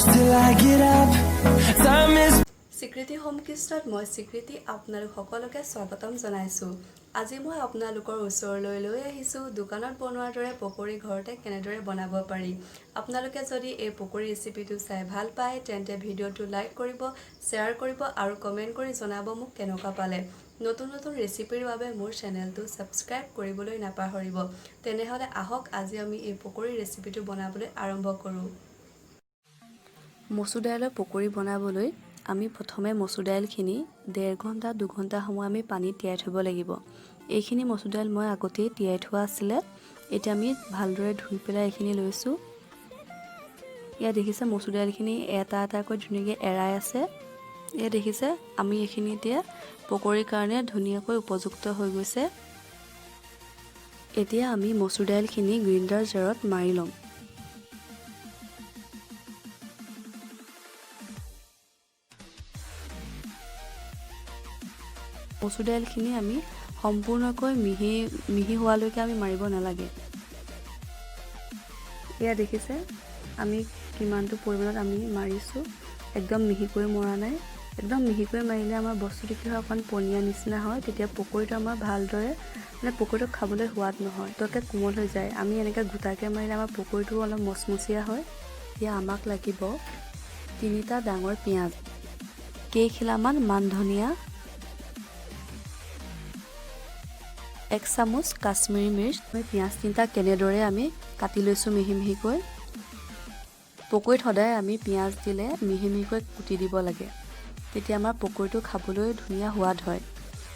till I get up. Time is স্বীকৃতি home কিষ্টত মই স্বীকৃতি আপোনালোক সকলোকে স্বাগতম জনাইছোঁ। আজি মই আপোনালোকৰ ওচৰলৈ লৈ আহিছোঁ দোকানত বনোৱাৰ দৰে পকৰি ঘৰতে কেনেদৰে বনাব পাৰি। আপোনালোকে যদি এই পকৰি ৰেচিপিটো চাই ভাল পায় তেন্তে ভিডিঅ'টো লাইক কৰিব, শ্বেয়াৰ কৰিব আৰু কমেণ্ট কৰি জনাব মোক কেনেকুৱা পালে। নতুন নতুন ৰেচিপিৰ বাবে মোৰ চেনেলটো ছাবস্ক্ৰাইব কৰিবলৈ নাপাহৰিব। তেনেহ'লে আহক আজি আমি এই পকৰি ৰেচিপিটো বনাবলৈ আৰম্ভ কৰোঁ। মচুৰ দাইলৰ পকৰি বনাবলৈ আমি প্ৰথমে মচুৰ দাইলখিনি 1.5 ঘণ্টা 2 ঘণ্টা সময় আমি পানীত তিয়াই থ'ব লাগিব। এইখিনি মচুৰ দাইল মই আগতেই তিয়াই থোৱা আছিলে। এতিয়া আমি ভালদৰে ধুই পেলাই এইখিনি লৈছোঁ। ইয়াত দেখিছে মচুৰ দাইলখিনি এটা এটাকৈ ধুনীয়াকৈ এৰাই আছে। ইয়াত দেখিছে আমি এইখিনি এতিয়া পকৰিৰ কাৰণে ধুনীয়াকৈ উপযুক্ত হৈ গৈছে। এতিয়া আমি মচুৰ দাইলখিনি গ্ৰাইণ্ডাৰ জাৰত মাৰি ল'ম। মচুৰ দাইলখিনি আমি সম্পূৰ্ণকৈ মিহি হোৱালৈকে আমি মাৰিব নালাগে। এয়া দেখিছে আমি কিমানটো পৰিমাণত আমি মাৰিছোঁ। একদম মিহিকৈ মৰা নাই। একদম মিহিকৈ মাৰিলে আমাৰ বস্তুটো কি হয় অকণ পনীয়া নিচিনা হয়। তেতিয়া পকৰিটো আমাৰ ভালদৰে পকৰিটো খাবলৈ সোৱাদ নহয়, তকে কোমল হৈ যায়। আমি এনেকৈ গোটাকৈ মাৰিলে আমাৰ পকৰিটো অলপ মচমচীয়া হয়। এতিয়া আমাক লাগিব 3টা ডাঙৰ পিঁয়াজ, কেইখিলামান মান ধনিয়া, 1 চামুচ কাশ্মীৰী মিৰ্চ। পিঁয়াজ 3টা কেনেদৰে আমি কাটি লৈছোঁ মিহি মিহিকৈ। পকৰিত সদায় আমি পিঁয়াজ দিলে মিহি মিহিকৈ কুটি দিব লাগে, তেতিয়া আমাৰ পকৰিটো খাবলৈ ধুনীয়া সোৱাদ হয়।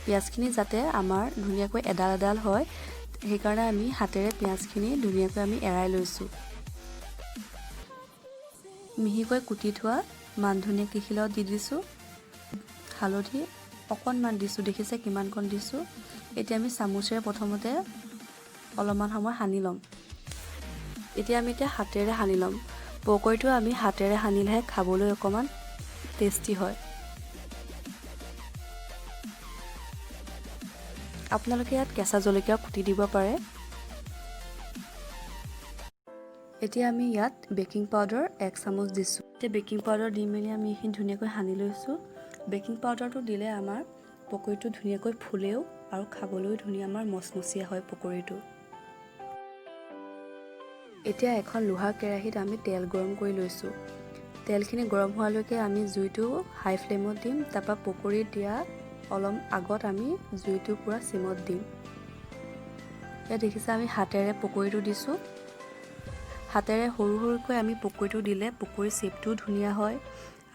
পিঁয়াজখিনি যাতে আমাৰ ধুনীয়াকৈ এডাল এডাল হয় সেইকাৰণে আমি হাতেৰে পিঁয়াজখিনি ধুনীয়াকৈ আমি এৰাই লৈছোঁ। মিহিকৈ কুটি থোৱা মান ধনিয়া কেইখিলাও দি দিছোঁ। হালধি অকণমান দিছোঁ, দেখিছে কিমানকণ দিছোঁ। এতিয়া আমি চামুচেৰে প্ৰথমতে অলপমান সময় সানি ল'ম। এতিয়া আমি হাতেৰে সানি ল'ম। পকৰিটো আমি হাতেৰে সানিলেহে খাবলৈ অকণমান টেষ্টি হয়। আপোনালোকে ইয়াত কেঁচা জলকীয়া কুটি দিব পাৰে। এতিয়া আমি ইয়াত বেকিং পাউডাৰ 1 চামুচ দিছোঁ। এতিয়া বেকিং পাউডাৰ দি মেলি আমি এইখিনি ধুনীয়াকৈ সানি লৈছোঁ। বেকিং পাউডাৰটো দিলে আমাৰ পকৰিটো ধুনীয়াকৈ ফুলেও আৰু খাবলৈও ধুনীয়া আমাৰ মচমচীয়া হয় পকৰিটো। এতিয়া এখন লোহাৰ কেৰাহীত আমি তেল গৰম কৰি লৈছোঁ। তেলখিনি গৰম হোৱালৈকে আমি জুইটো হাই ফ্লেমত দিম। তাৰপৰা পকৰি দিয়া অলপ আগত আমি জুইটো পূৰা চিমত দিম। এতিয়া দেখিছে আমি হাতেৰে পকৰিটো দিছোঁ। হাতেৰে সৰু সৰুকৈ আমি পকৰিটো দিলে পকৰিৰ শ্বেপটোও ধুনীয়া হয়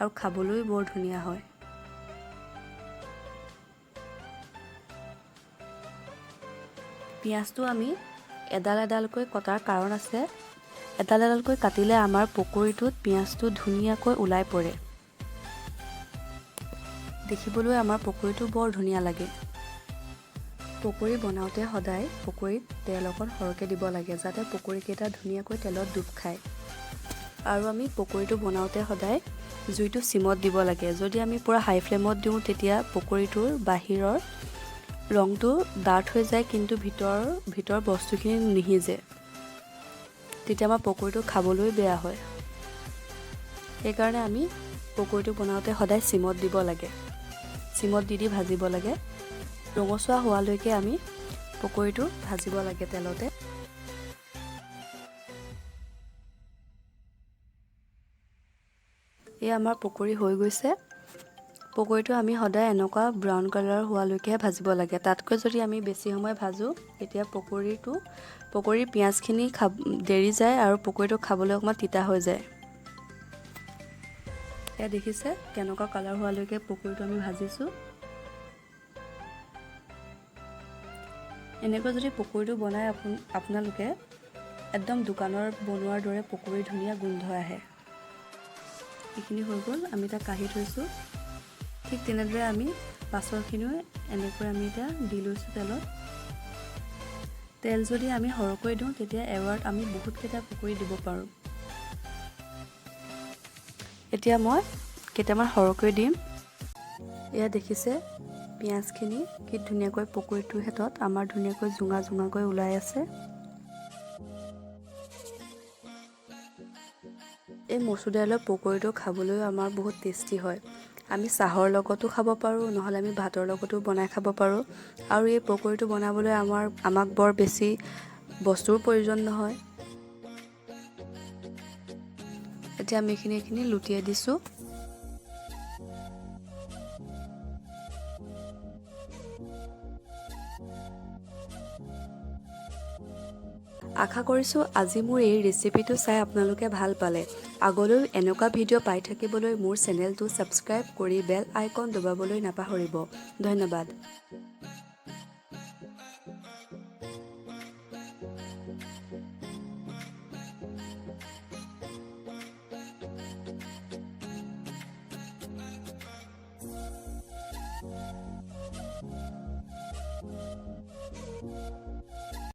আৰু খাবলৈও বৰ ধুনীয়া হয়। পিঁয়াজটো আমি এডাল এডালকৈ কটাৰ কাৰণ আছে। এডাল এডালকৈ কাটিলে আমাৰ পকৰিটোত পিঁয়াজটো ধুনীয়াকৈ ওলাই পৰে। দেখিবলৈ আমাৰ পকৰিটো বৰ ধুনীয়া লাগে। পকৰি বনাওঁতে সদায় পকৰিত তেল অকণ সৰহকৈ দিব লাগে যাতে পকৰিকেইটা ধুনীয়াকৈ তেলত ডুব খায়। আৰু আমি পকৰিটো বনাওঁতে সদায় জুইটো চিমত দিব লাগে। যদি আমি পূৰা হাই ফ্লেমত দিওঁ তেতিয়া পকৰিটোৰ বাহিৰৰ ৰংটো ডাঠ হৈ যায় কিন্তু ভিতৰৰ বস্তুখিনি নিসিজে। তেতিয়া আমাৰ পকৰিটো খাবলৈ বেয়া হয়। সেইকাৰণে আমি পকৰিটো বনাওঁতে সদায় চিমত দিব লাগে। চিমত দি ভাজিব লাগে। ৰঙচুৱা হোৱালৈকে আমি পকৰিটো ভাজিব লাগে তেলতে। এই আমাৰ পকৰি হৈ গৈছে। পকৰিটো আমি সদায় এনেকুৱা ব্ৰাউন কালাৰ হোৱালৈকেহে ভাজিব লাগে। তাতকৈ যদি আমি বেছি সময় ভাজোঁ তেতিয়া পকৰিৰ পিঁয়াজখিনি দেৰি যায় আৰু পকৰিটো খাবলৈ অকণমান তিতা হৈ যায়। এয়া দেখিছে কেনেকুৱা কালাৰ হোৱালৈকে পকৰিটো আমি ভাজিছোঁ। এনেকৈ যদি পকৰিটো বনাই আপোনালোকে একদম দোকানৰ বনোৱাৰ দৰে পকৰি ধুনীয়া গোন্ধ আহে। এইখিনি হৈ গ'ল, আমি এতিয়া কাঢ়ি থৈছোঁ। ঠিক তেনেদৰে আমি পাছৰখিনিও এনেকৈ আমি এতিয়া দি লৈছোঁ তেলত। তেল যদি আমি সৰহকৈ দিওঁ তেতিয়া এবাৰত আমি বহুতকেইটা পকৰি দিব পাৰোঁ। এতিয়া মই কেইটামান সৰহকৈ দিম। এয়া দেখিছে পিঁয়াজখিনি কি ধুনীয়াকৈ পকৰিটোৰ হেতত আমাৰ ধুনীয়াকৈ জোঙা জোঙাকৈ ওলাই আছে। এই মচুৰ দাইলৰ পকৰীটো খাবলৈও আমাৰ বহুত টেষ্টি হয়। আমি চাহৰ লগতো খাব পাৰোঁ, নহ'লে আমি ভাতৰ লগতো বনাই খাব পাৰোঁ। আৰু এই পকৰীটো বনাবলৈ আমাক বৰ বেছি বস্তুৰ প্ৰয়োজন নহয়। এতিয়া আমি এইখিনি লুটিয়াই দিছোঁ। আশা কৰিছোঁ আজি মোৰ এই ৰেচিপিটো চাই আপোনালোকে ভাল পালে। আগলৈও এনেকুৱা ভিডিঅ' পাই থাকিবলৈ মোৰ চেনেলটো ছাবস্ক্ৰাইব কৰি বেল আইকন দবাবলৈ নাপাহৰিব। ধন্যবাদ।